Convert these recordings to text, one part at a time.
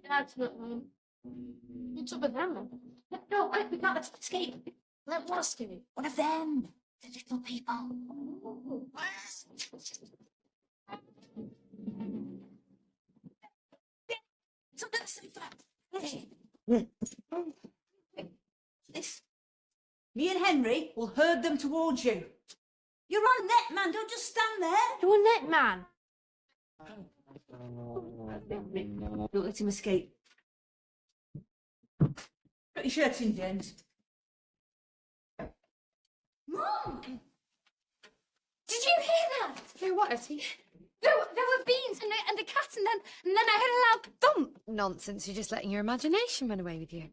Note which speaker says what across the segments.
Speaker 1: Dad's not home. What's up with them? No, we can't escape. Let what escape? One of them. The little people. Something to say that.
Speaker 2: This. Me and Henry will herd them towards you. You're on net, man. Don't just stand there.
Speaker 1: You're a net man.
Speaker 2: Don't let him escape. Put your shirt in, James.
Speaker 1: Mom! Did you hear that? Hear what, Etty? There were beans and a cat, and then I heard a loud thump.
Speaker 3: Nonsense, you're just letting your imagination run away with you.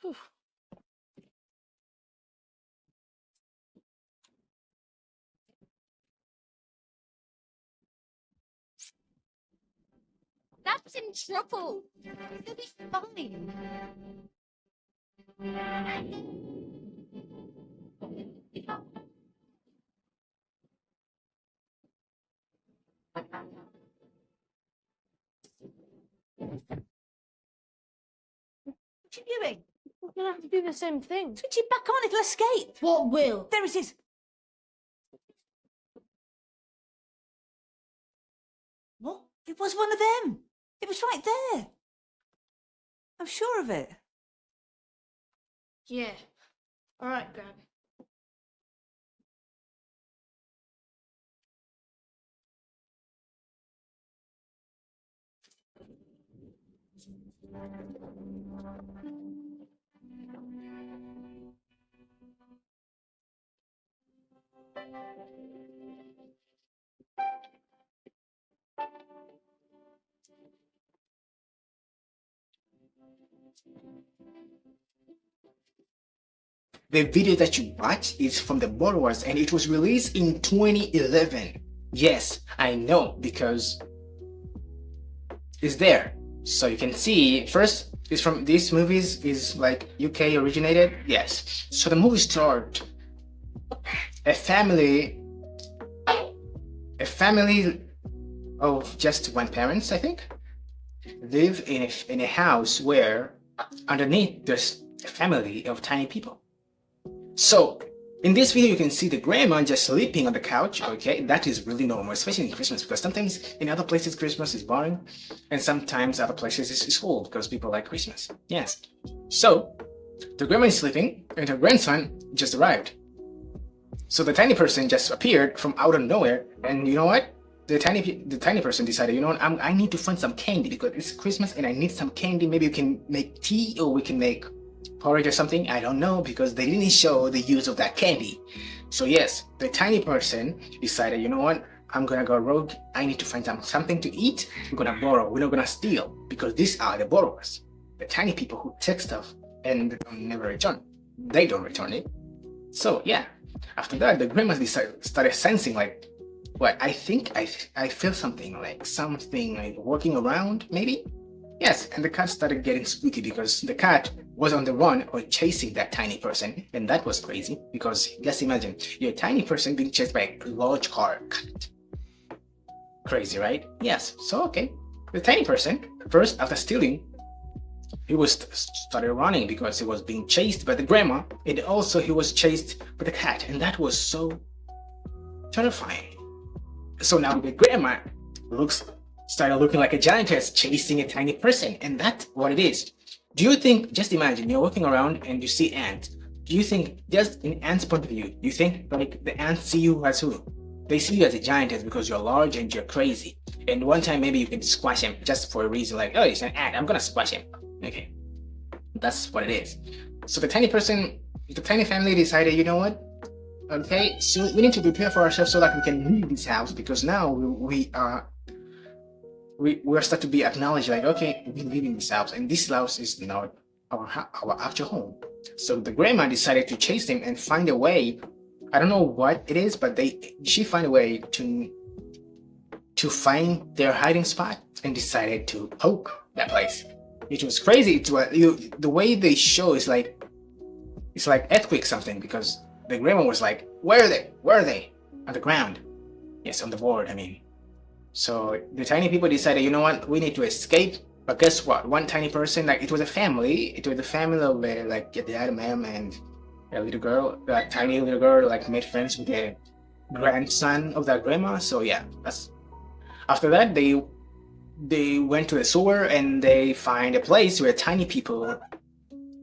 Speaker 3: Whew.
Speaker 1: That's in trouble. He'll be fine.
Speaker 2: What are you doing?
Speaker 1: We're gonna have to do the same thing.
Speaker 2: Switch it back on, it'll escape.
Speaker 1: What will?
Speaker 2: There it is. What? It was one of them. It was right there. I'm sure of it.
Speaker 1: Yeah. All right, grab it.
Speaker 4: The video that you watch is from the borrowers and it was released in 2011. Yes, I know because it's there. So you can see, first, it's from these movies is like UK originated. Yes. So the movie starts a family of just one parents, I think, live in a house where underneath there's a family of tiny people. So in this video you can see the grandma just sleeping on the couch. Okay, that is really normal, especially in Christmas, because sometimes in other places Christmas is boring and sometimes other places it's cool because people like Christmas. Yes. So the grandma is sleeping and her grandson just arrived. So the tiny person just appeared from out of nowhere, and you know what? The tiny person decided, you know what, I need to find some candy because it's Christmas and I need some candy. Maybe we can make tea or we can make porridge or something. I don't know, because they didn't show the use of that candy. So yes, the tiny person decided, you know what, I'm gonna go rogue. I need to find something to eat. We're gonna borrow. We're not gonna steal, because these are the borrowers, the tiny people who take stuff and never return. They don't return it. So yeah, After that, the grandma started sensing like, what, I think I feel something like walking around, maybe? Yes, and the cat started getting spooky because the cat was on the run or chasing that tiny person, and that was crazy because just imagine you're a tiny person being chased by a large car. Crazy, right? Yes. So okay, the tiny person first, after stealing, he started running because he was being chased by the grandma, and also he was chased by the cat, and that was so terrifying. So now the grandma started looking like a giantess chasing a tiny person, and that's what it is. Do you think, just imagine, you're walking around and you see ants. Do you think, just in ants' point of view, do you think like the ants see you as who? They see you as a giantess because you're large and you're crazy. And one time maybe you can squash him just for a reason, like, oh, he's an ant, I'm gonna squash him. Okay, that's what it is. So the tiny family decided, you know what? Okay, so we need to prepare for ourselves so that we can leave this house, because now we are start to be acknowledged, like, okay, we're leaving this house, and this house is not our actual home. So the grandma decided to chase them and find a way. I don't know what it is, but she found a way to find their hiding spot and decided to poke that place. It was crazy. The way they show is like, it's like earthquake something, because the grandma was like, where are they? On the ground. Yes, on the board, I mean. So the tiny people decided, you know what, we need to escape. But guess what? One tiny person, like, it was a family of like a dad, mom, and a little girl. That tiny little girl like made friends with the grandson of that grandma. So yeah, after that they went to the sewer and they find a place where tiny people were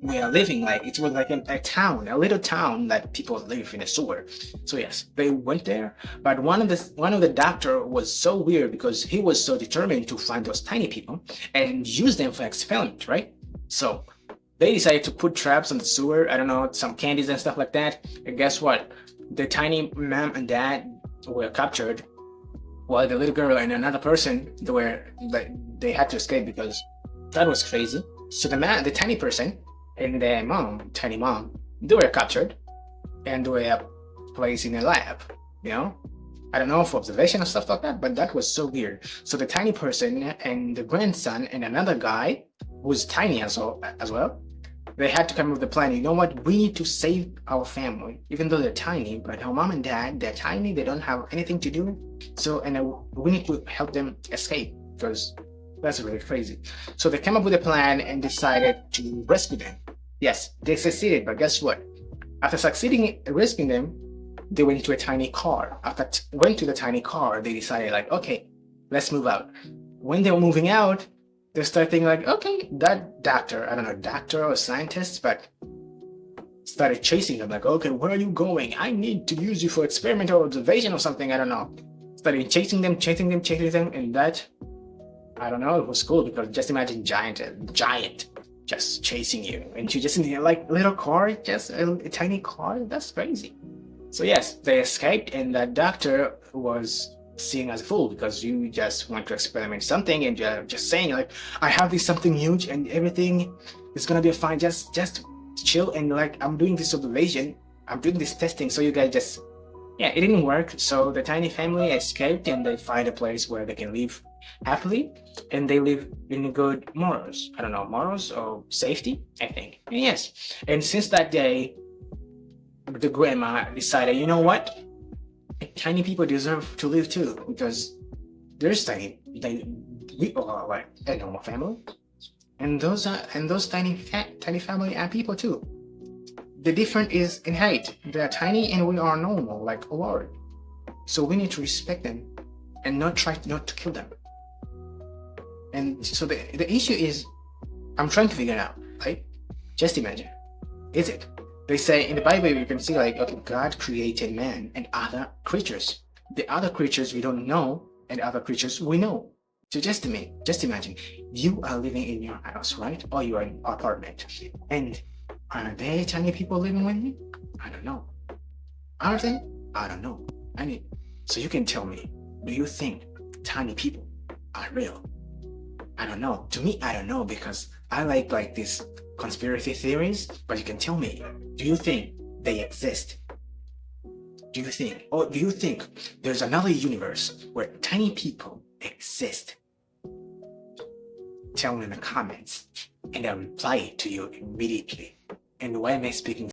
Speaker 4: living. Like, it was like a little town that people live in a sewer. So yes, they went there. But one of the doctor was so weird because he was so determined to find those tiny people and use them for experiment, right? So they decided to put traps on the sewer. I don't know, some candies and stuff like that. And guess what? The tiny mom and dad were captured, while the little girl and another person, they had to escape because that was crazy. So the tiny person and the tiny mom, they were captured and they were placed in a lab, you know? I don't know, for observation and stuff like that, but that was so weird. So the tiny person and the grandson and another guy who's tiny as well, they had to come up with the plan. You know what? We need to save our family, even though they're tiny, but our mom and dad, they're tiny, they don't have anything to do. So, we need to help them escape because that's really crazy. So they came up with a plan and decided to rescue them. Yes, they succeeded, but guess what? After succeeding in rescuing them, they went to a tiny car. After went to the tiny car, they decided, like, okay, let's move out. When they were moving out, they started thinking, like, okay, that doctor, I don't know, doctor or scientist, but started chasing them, like, okay, where are you going? I need to use you for experimental observation or something, I don't know. Started chasing them, and that, I don't know, it was cool because just imagine giant just chasing you, and you just in the like little car, just a tiny car. That's crazy. So yes, they escaped, and that doctor was seen as a fool because you just want to experiment something and you're just saying, like, I have this something huge and everything is gonna be fine. Just chill, and like, I'm doing this observation, I'm doing this testing, so you guys just, yeah, it didn't work. So the tiny family escaped and they find a place where they can live happily, and they live in good morals. I don't know, morals or safety, I think. And yes, and since that day, the grandma decided, you know what? Tiny people deserve to live too, because there's we are like a normal family, and those tiny family are people too. The difference is in height. They are tiny and we are normal, like large. So we need to respect them and not to kill them. And so the issue is, I'm trying to figure it out, right? Just imagine, is it? They say in the Bible, you can see, like, okay, God created man and other creatures. The other creatures we don't know, and other creatures we know. So just imagine, you are living in your house, right? Or you are in an apartment. And are there tiny people living with you? I don't know. Are they? I don't know. So you can tell me, do you think tiny people are real? I don't know. To me, I don't know, because I like these conspiracy theories, but you can tell me, do you think they exist? do you think? Or do you think there's another universe where tiny people exist? Tell me in the comments, and I'll reply to you immediately. And why am I speaking